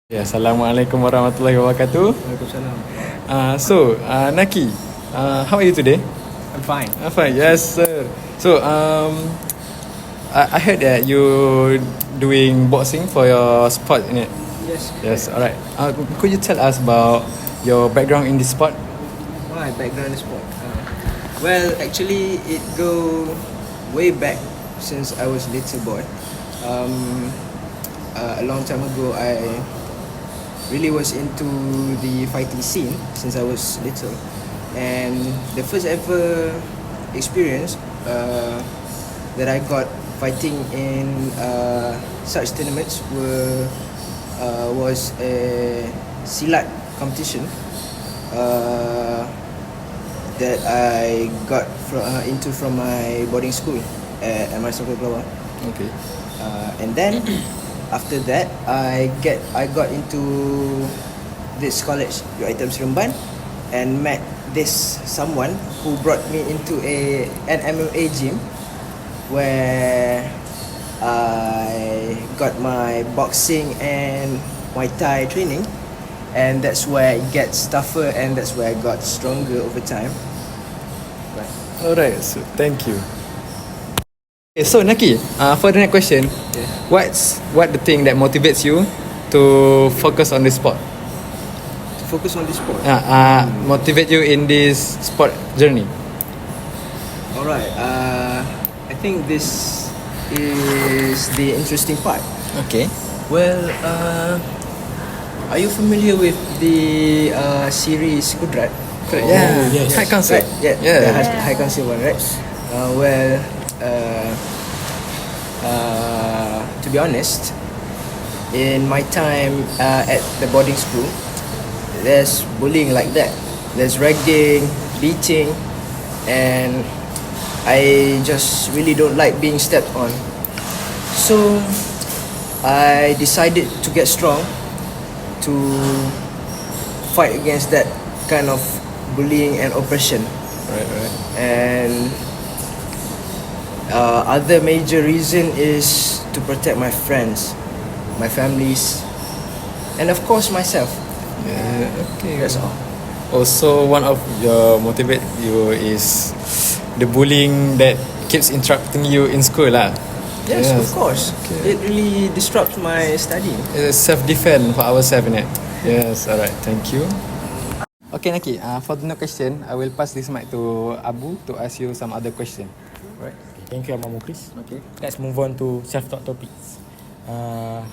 Ya, Assalamualaikum warahmatullahi wabarakatuh. Waalaikumsalam. Naki, how are you today? I'm fine. I'm fine. Yes, sir. I heard that you doing boxing for your sport, innit? Yes. Yes. Alright. Could you tell us about your background in this sport? My background is sport. Well, actually, it go way back since I was little boy. A long time ago, I really was into the fighting scene since I was little, and the first ever experience that I got fighting in such tournaments was a silat competition that I got from my boarding school at my Global. Okay. And then after that, I got into this college, UiTM Seremban, and met this someone who brought me into an MMA gym where I got my boxing and Muay Thai training, and that's where it gets tougher, and that's where I got stronger over time. Right. Alright. So thank you. Okay, so Naki, for the next question, Yeah. what the thing that motivates you to focus on this sport? To focus on this sport. Motivate you in this sport journey. Alright, I think this is the interesting part. Okay. Well, are you familiar with the series Kudrat? Yeah. yes. High concept. Right, yeah, the high concept one, right? To be honest, in my time at the boarding school, there's bullying like that. There's ragging, beating, and I just really don't like being stepped on. So I decided to get strong to fight against that kind of bullying and oppression. Right. And other major reason is to protect my friends, my families, and of course myself. Yeah. Okay. That's all. Also, one of your motivate you is the bullying that keeps interrupting you in school lah. Yes, of course. Okay. It really disrupts my studying. It's self-defense for ourselves, innit? Yes. Alright. Thank you. Okay, Naki. For the next question, I will pass this mic to Abu to ask you some other question. Right. Thank you, Abang Mukris. Okay. Let's move on to self-talk topics.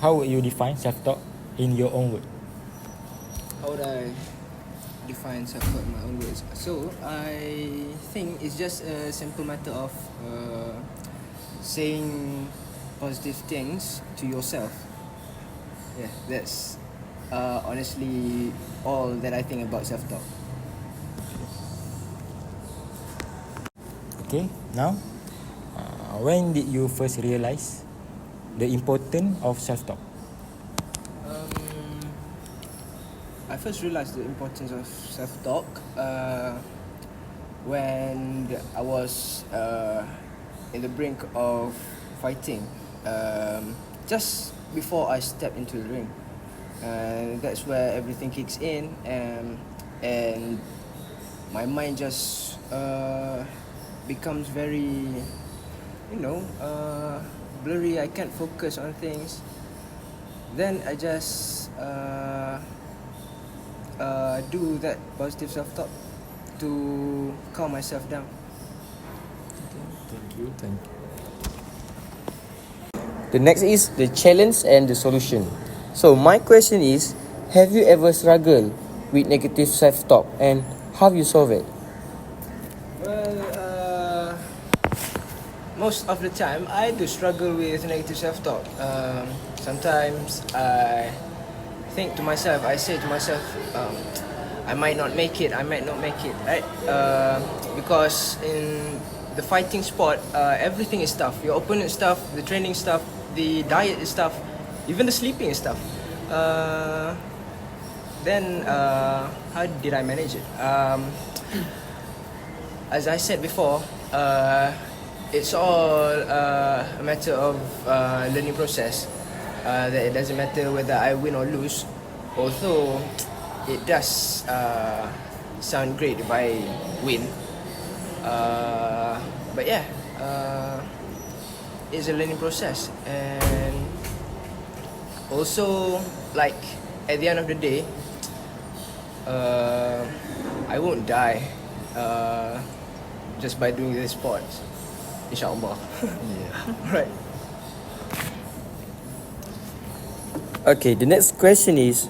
How would you define self-talk in your own word? How would I define self-talk in my own words? So I think it's just a simple matter of saying positive things to yourself. Yeah, that's honestly all that I think about self-talk. Okay, now, when did you first realize the importance of self-talk? I first realized the importance of self-talk when I was in the brink of fighting, just before I stepped into the ring. That's where everything kicks in, and my mind just becomes very, blurry. I can't focus on things. Then I just do that positive self-talk to calm myself down. Thank you. The next is the challenge and the solution. So my question is, have you ever struggled with negative self-talk and how you solve it? Well, most of the time I do struggle with negative self-talk. Sometimes I say to myself, I might not make it, right? Because in the fighting sport, everything is tough. Your opponent is tough, the training stuff, the diet is tough, even the sleeping is tough. Then how did I manage it? As I said before, it's all a matter of learning process. That it doesn't matter whether I win or lose. although it does sound great if I win, but yeah, it's a learning process, and also like at the end of the day, I won't die just by doing this sport, inshallah. Right. Okay, the next question is,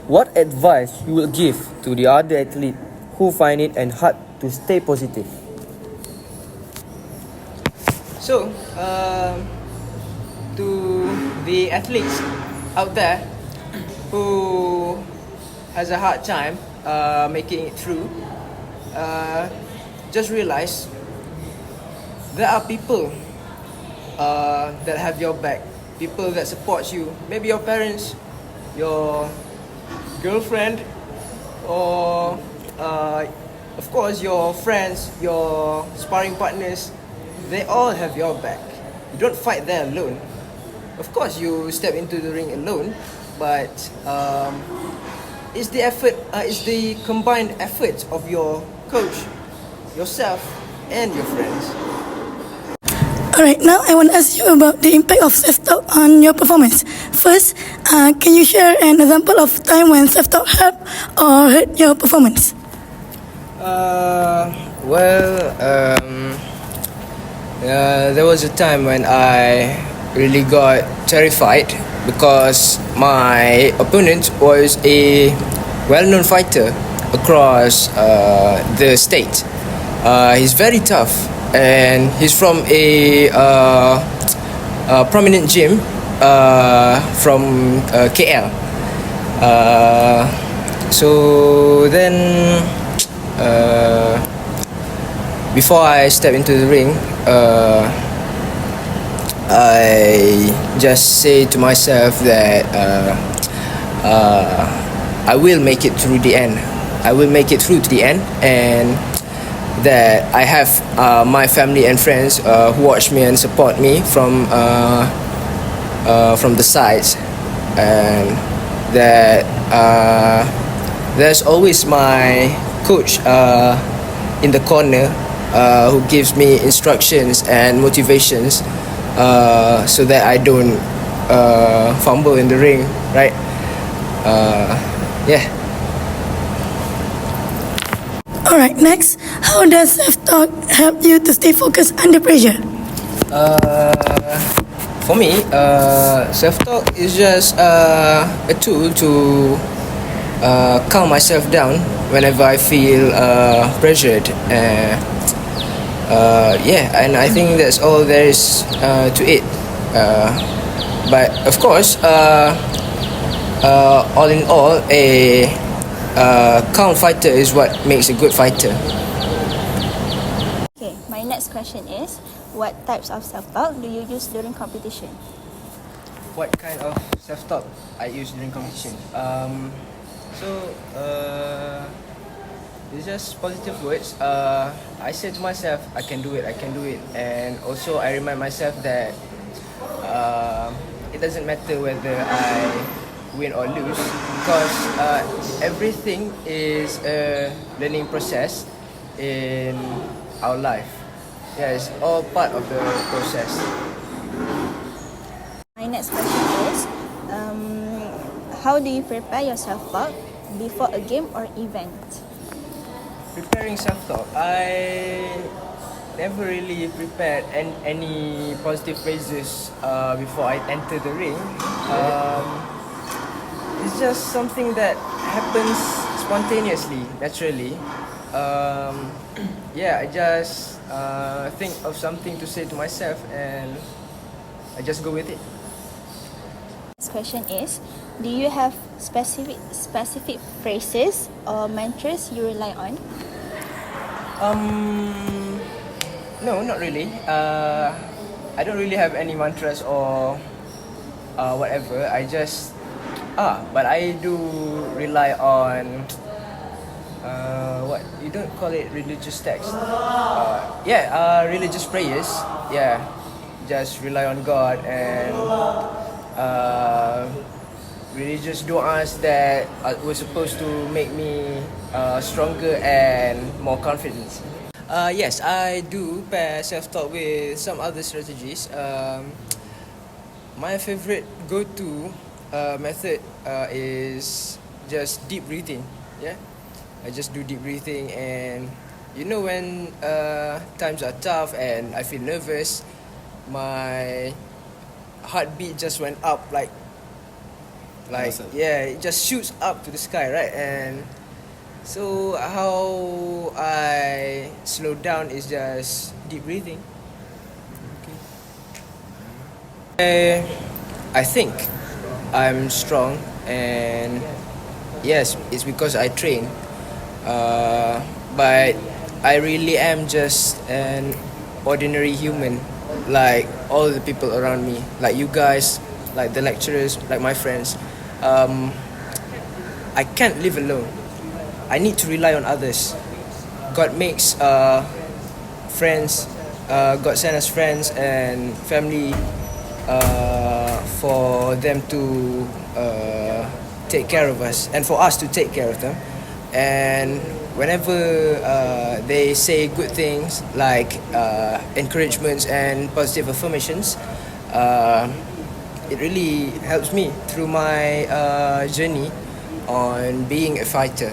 what advice you will give to the other athlete who find it and hard to stay positive? So, to the athletes out there who has a hard time making it through, just realize there are people that have your back, people that support you. Maybe your parents, your girlfriend, or of course your friends, your sparring partners. They all have your back. You don't fight there alone. Of course, you step into the ring alone, but it's the effort, it's the combined efforts of your coach, yourself, and your friends. Alright, now I want to ask you about the impact of self-talk on your performance. First, can you share an example of time when self-talk helped or hurt your performance? There was a time when I really got terrified because my opponent was a well-known fighter across the state. He's very tough, and he's from a prominent gym from KL. So then, before I step into the ring, I just say to myself that I will make it through the end. I will make it through to the end, and that I have my family and friends who watch me and support me from the sides, and that there's always my coach in the corner who gives me instructions and motivations so that I don't fumble in the ring, right? Yeah. Alright, next, how does self-talk help you to stay focused under pressure? For me, self-talk is just a tool to calm myself down whenever I feel pressured. And I think that's all there is to it. But of course, all in all, a calm fighter is what makes a good fighter. Okay, my next question is, what types of self-talk do you use during competition? What kind of self-talk I use during competition? It's just positive words. I say to myself, I can do it, and also I remind myself that it doesn't matter whether I win or lose, because everything is a learning process in our life. Yeah, it's all part of the process. My next question is, how do you prepare your self-talk before a game or event? Preparing self-talk, I never really prepared any positive phrases before I enter the ring. It's just something that happens spontaneously, naturally. I just think of something to say to myself, and I just go with it. Next question is, do you have specific phrases or mantras you rely on? No, not really. I don't really have any mantras or whatever. But I do rely on what you don't call it, religious text. Religious prayers. Yeah, just rely on God and religious do'as that were supposed to make me stronger and more confident. Yes, I do pair self-talk with some other strategies. My favorite go-to method is just deep breathing. Yeah, I just do deep breathing, and you know when times are tough and I feel nervous, my heartbeat just went up like Awesome. yeah, it just shoots up to the sky, right? And so how I slow down is just deep breathing. I think I'm strong, and yes, it's because I train. But I really am just an ordinary human, like all the people around me, like you guys, like the lecturers, like my friends. I can't live alone. I need to rely on others. God makes friends. God sent us friends and family for them to take care of us and for us to take care of them. And whenever they say good things like encouragements and positive affirmations, it really helps me through my journey on being a fighter.